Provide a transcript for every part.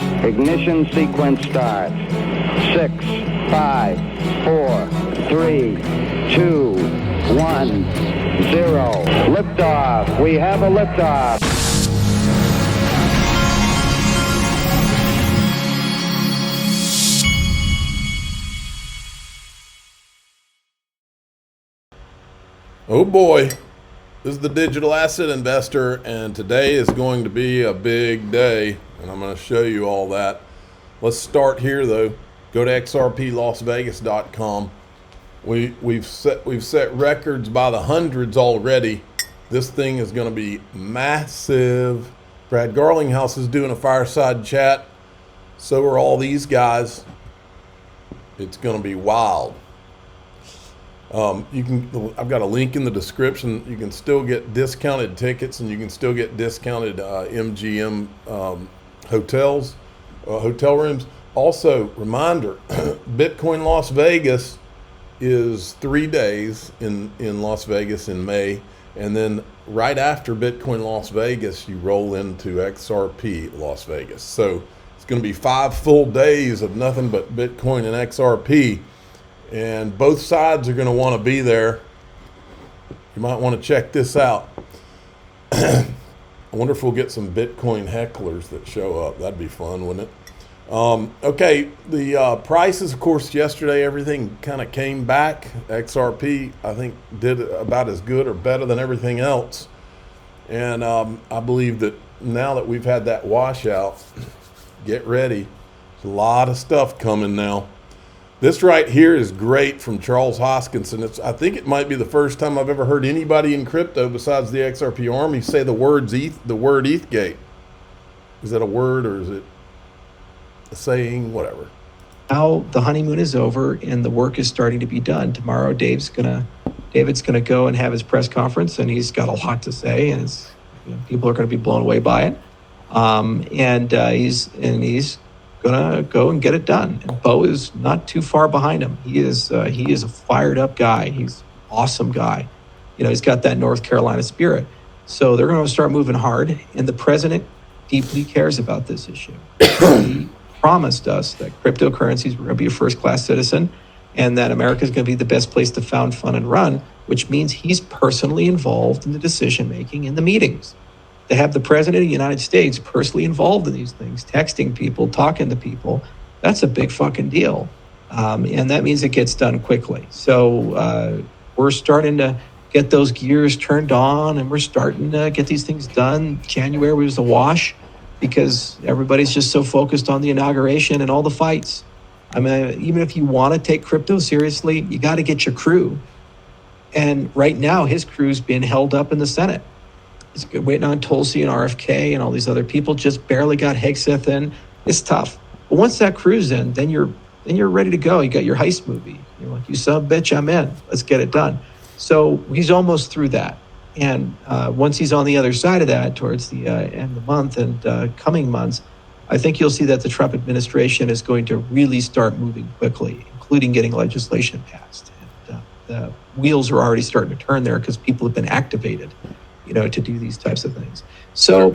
Ignition sequence start. 6, 5, 4, 3, 2, 1, 0. Liftoff. We have a liftoff. Oh boy, this is the Digital Asset Investor, and today is going to be a big day, and I'm going to show you all that. Let's start here though. Go to XRPLasVegas.com. We've set records by the hundreds already. This thing is going to be massive. Brad Garlinghouse is doing a fireside chat. So are all these guys. It's going to be wild. I've got a link in the description. You can still get discounted tickets, and you can still get discounted MGM hotel rooms. Also, reminder, Bitcoin Las Vegas is 3 days in Las Vegas in May, and then right after Bitcoin Las Vegas, you roll into XRP Las Vegas. So it's going to be 5 full days of nothing but Bitcoin and XRP. And both sides are going to want to be there. You might want to check this out. I wonder if we'll get some Bitcoin hecklers that show up. That'd be fun, wouldn't it? Okay, the prices, of course, yesterday, everything kind of came back. XRP, I think, did about as good or better than everything else. And I believe that now that we've had that washout, get ready. There's a lot of stuff coming now. This right here is great from Charles Hoskinson. I think it might be the first time I've ever heard anybody in crypto besides the XRP Army say the word ETHgate. Is that a word or is it a saying? Whatever. Now the honeymoon is over and the work is starting to be done. Tomorrow, David's gonna go and have his press conference, and he's got a lot to say, and people are going to be blown away by it. He's gonna go and get it done. And Bo is not too far behind him. He is a fired up guy. He's an awesome guy. He's got that North Carolina spirit. So they're going to start moving hard. And the president deeply cares about this issue. He promised us that cryptocurrencies were going to be a first-class citizen, and that America is going to be the best place to found, fund, and run, which means he's personally involved in the decision-making in the meetings. To have the president of the United States personally involved in these things, texting people, talking to people, that's a big fucking deal. And that means it gets done quickly. So we're starting to get those gears turned on, and we're starting to get these things done. January was a wash because everybody's just so focused on the inauguration and all the fights. I mean, even if you want to take crypto seriously, you got to get your crew. And right now, his crew's being held up in the Senate. It's waiting on Tulsi and RFK and all these other people. Just barely got Hegseth in. It's tough. But once that crew's in, then you're ready to go. You got your heist movie. You're like, you son of a bitch, I'm in. Let's get it done. So he's almost through that. And once he's on the other side of that, towards the end of the month and coming months, I think you'll see that the Trump administration is going to really start moving quickly, including getting legislation passed. And the wheels are already starting to turn there because people have been activated, to do these types of things. So,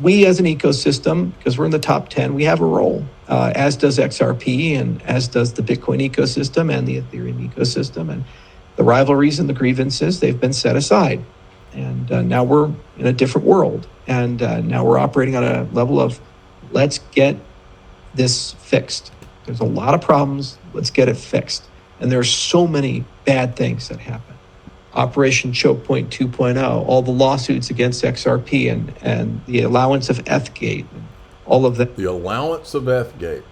we as an ecosystem, because we're in the top 10, we have a role, as does XRP and as does the Bitcoin ecosystem and the Ethereum ecosystem. And the rivalries and the grievances, they've been set aside. And now we're in a different world. And now we're operating on a level of, let's get this fixed. There's a lot of problems. Let's get it fixed. And there's so many bad things that happen. Operation Choke Point 2.0, all the lawsuits against XRP and the allowance of ETHgate, and all of that. The allowance of ETHgate.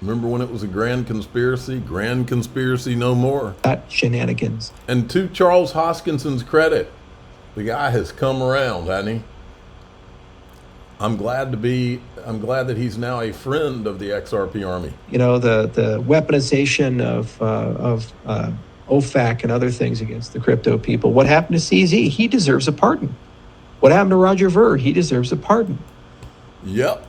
Remember when it was a grand conspiracy? Grand conspiracy no more. That shenanigans. And to Charles Hoskinson's credit, the guy has come around, hasn't he? I'm glad that he's now a friend of the XRP Army. The weaponization of OFAC and other things against the crypto people. What happened to CZ? He deserves a pardon. What happened to Roger Ver? He deserves a pardon. Yep.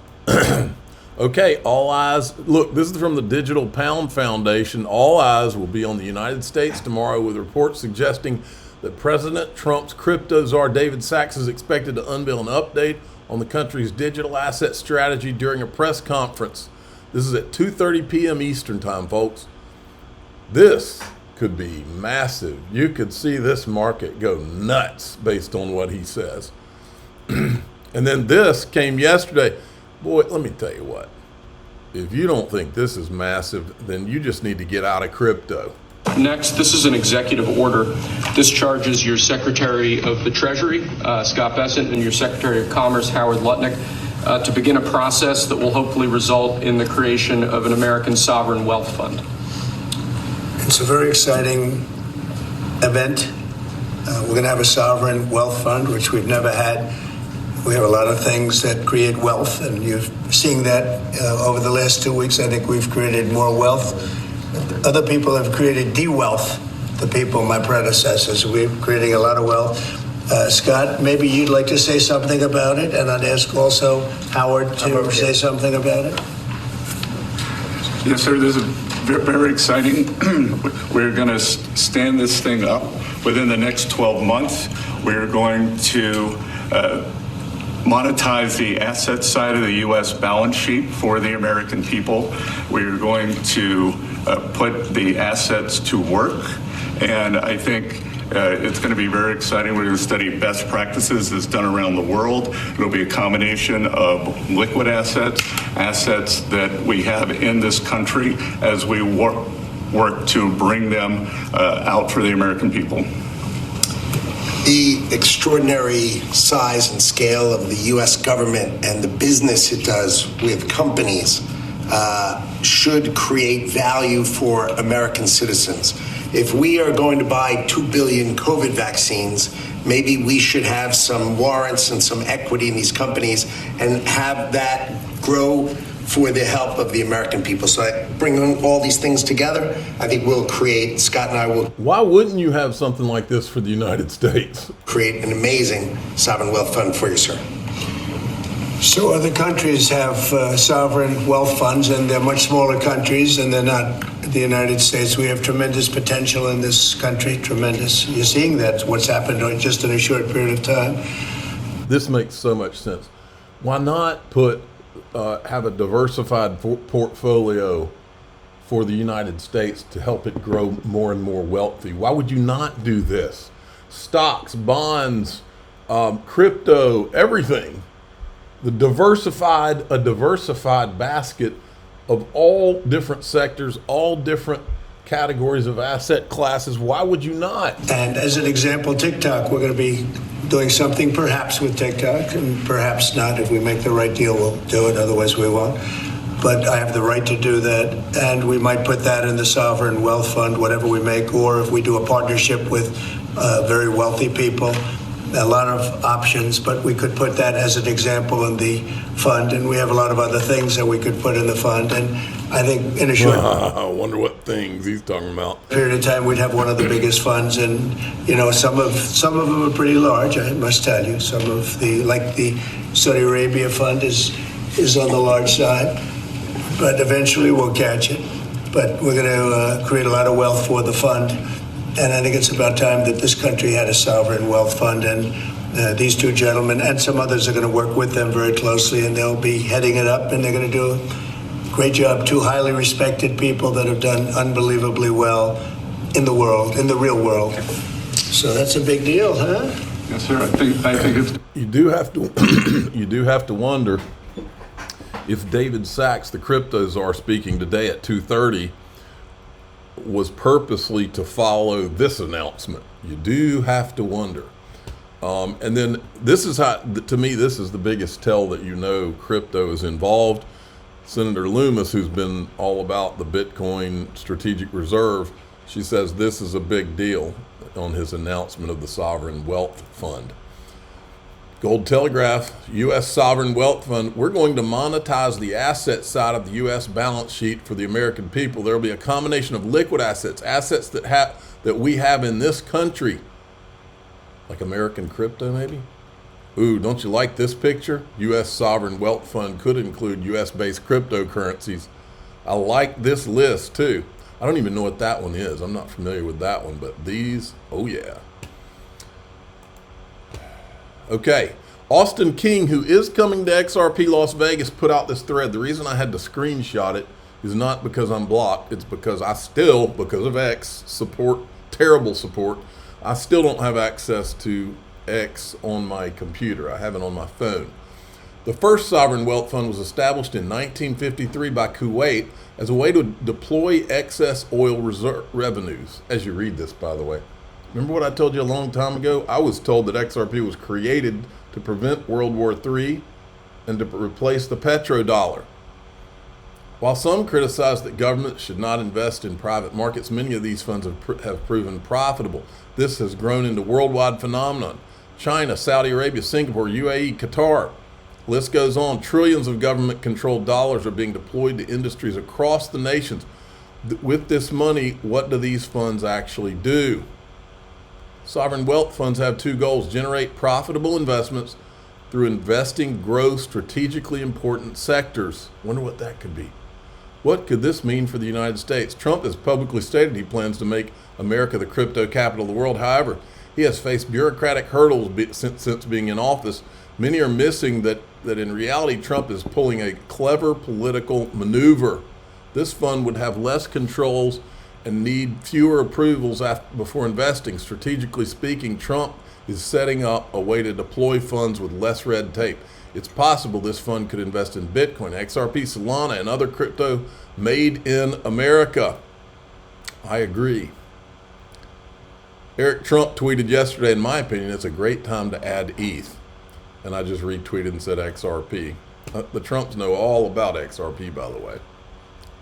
Okay, all eyes. Look, this is from the Digital Pound Foundation. All eyes will be on the United States tomorrow with reports suggesting that President Trump's crypto czar David Sachs is expected to unveil an update on the country's digital asset strategy during a press conference. This is at 2:30 p.m. Eastern time, folks. This could be massive. You could see this market go nuts based on what he says. And then this came yesterday. Boy, let me tell you what. If you don't think this is massive, then you just need to get out of crypto. Next, this is an executive order. This charges your Secretary of the Treasury, Scott Bessent, and your Secretary of Commerce, Howard Lutnick, to begin a process that will hopefully result in the creation of an American sovereign wealth fund. It's a very exciting event. We're going to have a sovereign wealth fund, which we've never had. We have a lot of things that create wealth, and you're seeing that over the last 2 weeks. I think we've created more wealth. Other people have created de-wealth, the people, my predecessors. We're creating a lot of wealth. Scott, maybe you'd like to say something about it, and I'd ask also Howard to say something about it. Yes, sir. This is very exciting. We're going to stand this thing up within the next 12 months. We're going to monetize the asset side of the U.S. balance sheet for the American people. We're going to put the assets to work, and I think it's going to be very exciting. We're going to study best practices that's done around the world. It'll be a combination of liquid assets, assets that we have in this country as we work to bring them out for the American people. The extraordinary size and scale of the U.S. government and the business it does with companies should create value for American citizens. If we are going to buy 2 billion COVID vaccines, maybe we should have some warrants and some equity in these companies and have that grow for the help of the American people. So I bring all these things together, I think we'll create, Scott and I will. Why wouldn't you have something like this for the United States? Create an amazing sovereign wealth fund for you, sir. So other countries have sovereign wealth funds, and they're much smaller countries, and they're not the United States. We have tremendous potential in this country, tremendous. You're seeing that, what's happened just in a short period of time. This makes so much sense. Why not have a diversified portfolio for the United States to help it grow more and more wealthy? Why would you not do this? Stocks, bonds, crypto, everything. A diversified basket of all different sectors, all different categories of asset classes. Why would you not? And as an example, TikTok, we're going to be doing something perhaps with TikTok, and perhaps not. If we make the right deal, we'll do it. Otherwise, we won't. But I have the right to do that, and we might put that in the sovereign wealth fund, whatever we make, or if we do a partnership with very wealthy people. A lot of options, but we could put that as an example in the fund, and we have a lot of other things that we could put in the fund. And I think in a short I wonder what things he's talking about. period of time, we'd have one of the biggest funds, and some of them are pretty large. I must tell you, some of the Saudi Arabia fund is on the large side, but eventually we'll catch it. But we're going to create a lot of wealth for the fund. And I think it's about time that this country had a sovereign wealth fund, and these two gentlemen and some others are going to work with them very closely, and they'll be heading it up, and they're going to do a great job. Two highly respected people that have done unbelievably well in the world, in the real world. So that's a big deal, huh? Yes, sir. I think it's. You do have to you do have to wonder if David Sachs, the crypto czar, speaking today at 2:30, was purposely to follow this announcement. You do have to wonder. And then this is how, to me, this is the biggest tell that crypto is involved. Senator Loomis, who's been all about the Bitcoin strategic reserve, she says this is a big deal on his announcement of the Sovereign Wealth Fund. Gold Telegraph, U.S. Sovereign Wealth Fund. We're going to monetize the asset side of the U.S. balance sheet for the American people. There will be a combination of liquid assets, assets that we have in this country, like American crypto maybe. Ooh, don't you like this picture? U.S. Sovereign Wealth Fund could include U.S.-based cryptocurrencies. I like this list too. I don't even know what that one is. I'm not familiar with that one, but these, oh yeah. Okay, Austin King, who is coming to XRP Las Vegas, put out this thread. The reason I had to screenshot it is not because I'm blocked. It's because I still, because of X support, terrible support, I still don't have access to X on my computer. I have it on my phone. The first sovereign wealth fund was established in 1953 by Kuwait as a way to deploy excess oil reserve revenues. As you read this, by the way. Remember what I told you a long time ago? I was told that XRP was created to prevent World War III and to replace the petrodollar. While some criticize that governments should not invest in private markets, many of these funds have proven profitable. This has grown into a worldwide phenomenon. China, Saudi Arabia, Singapore, UAE, Qatar. List goes on. Trillions of government-controlled dollars are being deployed to industries across the nations. With this money, what do these funds actually do? Sovereign wealth funds have two goals: generate profitable investments through investing growth strategically important sectors. Wonder what that could be. What could this mean for the United States? Trump has publicly stated he plans to make America the crypto capital of the world. However, he has faced bureaucratic hurdles since being in office. Many are missing that in reality Trump is pulling a clever political maneuver. This fund would have less controls and need fewer approvals before investing. Strategically speaking, Trump is setting up a way to deploy funds with less red tape. It's possible this fund could invest in Bitcoin, XRP, Solana, and other crypto made in America. I agree. Eric Trump tweeted yesterday, in my opinion, it's a great time to add ETH. And I just retweeted and said XRP. The Trumps know all about XRP, by the way.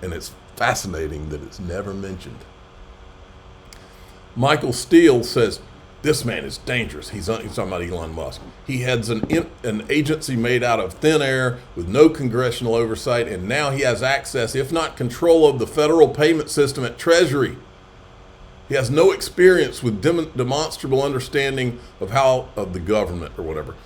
And it's fascinating that it's never mentioned. Michael Steele says, this man is dangerous. He's talking about Elon Musk. He heads an agency made out of thin air with no congressional oversight, and now he has access, if not control, of the federal payment system at Treasury. He has no experience with demonstrable understanding of the government or whatever.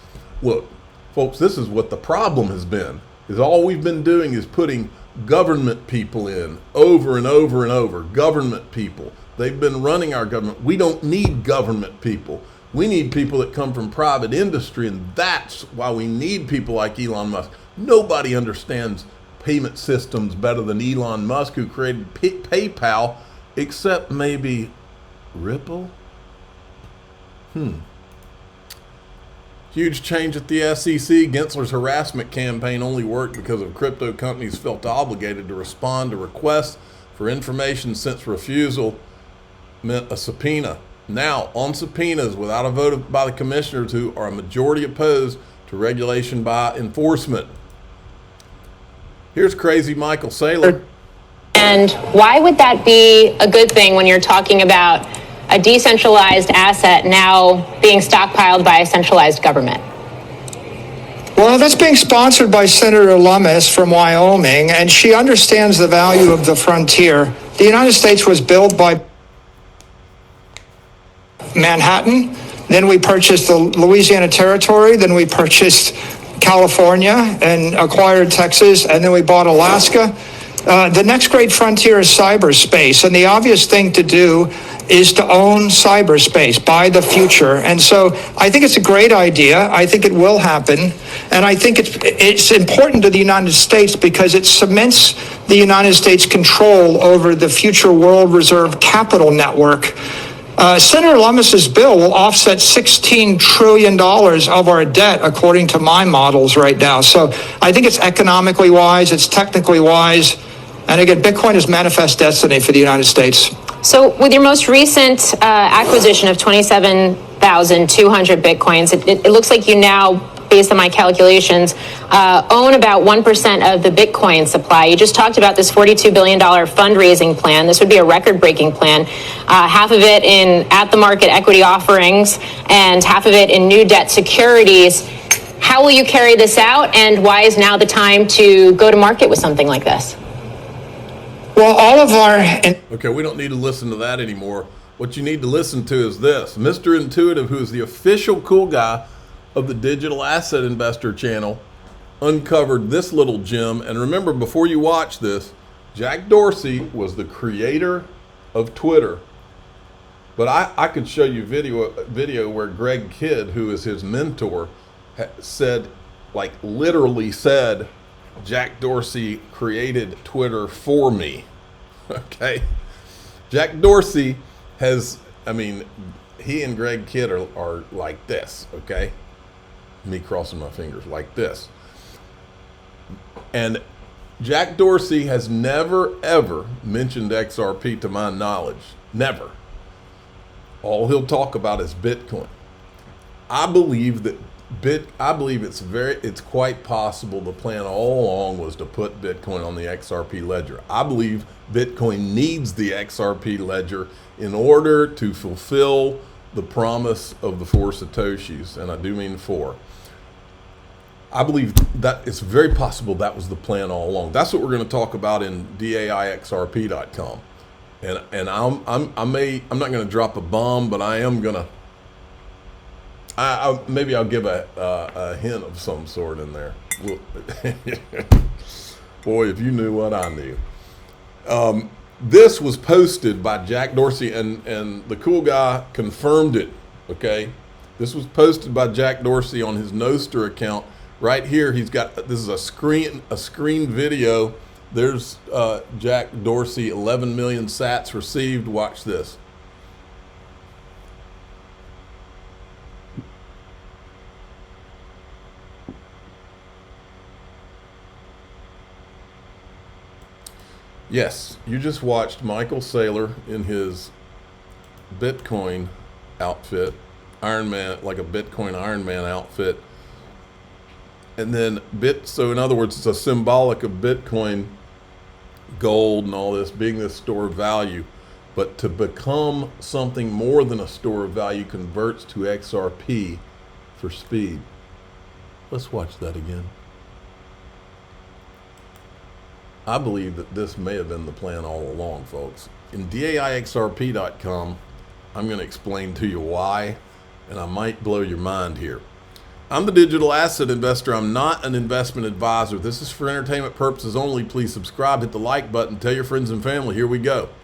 Look, folks, this is what the problem has been, is all we've been doing is putting government people in over and over and over. Government people. They've been running our government. We don't need government people. We need people that come from private industry, and that's why we need people like Elon Musk. Nobody understands payment systems better than Elon Musk, who created PayPal, except maybe Ripple? Huge change at the SEC. Gensler's harassment campaign only worked because of crypto companies felt obligated to respond to requests for information, since refusal meant a subpoena. Now, on subpoenas, without a vote by the commissioners, who are a majority opposed to regulation by enforcement. Here's crazy Michael Saylor. And why would that be a good thing when you're talking about a decentralized asset now being stockpiled by a centralized government? Well, that's being sponsored by Senator Lummis from Wyoming, and she understands the value of the frontier. The United States was built by Manhattan, then we purchased the Louisiana Territory, then we purchased California and acquired Texas, and then we bought Alaska. The next great frontier is cyberspace, and the obvious thing to do is to own cyberspace, buy the future. And so I think it's a great idea. I think it will happen. And I think it's important to the United States because it cements the United States' control over the future world reserve capital network. Senator Lummis's bill will offset $16 trillion of our debt, according to my models right now. So I think it's economically wise, it's technically wise. And again, Bitcoin is manifest destiny for the United States. So with your most recent acquisition of 27,200 Bitcoins, it looks like you now, based on my calculations, own about 1% of the Bitcoin supply. You just talked about this $42 billion fundraising plan. This would be a record-breaking plan. Half of it in at-the-market equity offerings and half of it in new debt securities. How will you carry this out, and why is now the time to go to market with something like this? Well, all of our... Okay, we don't need to listen to that anymore. What you need to listen to is this. Mr. Intuitive, who is the official cool guy of the Digital Asset Investor channel, uncovered this little gem. And remember, before you watch this, Jack Dorsey was the creator of Twitter. But I could show you video where Greg Kidd, who is his mentor, said, like literally said, Jack Dorsey created Twitter for me. Okay. Jack Dorsey has, I mean, he and Greg Kidd are like this, okay? Me crossing my fingers like this. And Jack Dorsey has never, ever mentioned XRP to my knowledge. Never. All he'll talk about is Bitcoin. I believe that it's quite possible the plan all along was to put Bitcoin on the XRP ledger. I believe Bitcoin needs the XRP ledger in order to fulfill the promise of the 4 Satoshis, and I do mean 4. I believe that it's very possible that was the plan all along. That's what we're going to talk about in DAIXRP.com. And I'm not going to drop a bomb, but I am going to. Maybe I'll give a hint of some sort in there. Boy, if you knew what I knew. This was posted by Jack Dorsey, and the cool guy confirmed it. Okay, this was posted by Jack Dorsey on his Nostr account. Right here, he's got, this is a screen video. There's Jack Dorsey, 11 million sats received. Watch this. Yes, you just watched Michael Saylor in his Bitcoin outfit, Iron Man, like a Bitcoin Iron Man outfit. And then so in other words, it's a symbolic of Bitcoin, gold and all this being this store of value. But to become something more than a store of value converts to XRP for speed. Let's watch that again. I believe that this may have been the plan all along, folks. In DAIXRP.com, I'm going to explain to you why, and I might blow your mind here. I'm the digital asset investor. I'm not an investment advisor. This is for entertainment purposes only. Please subscribe, hit the like button, tell your friends and family. Here we go.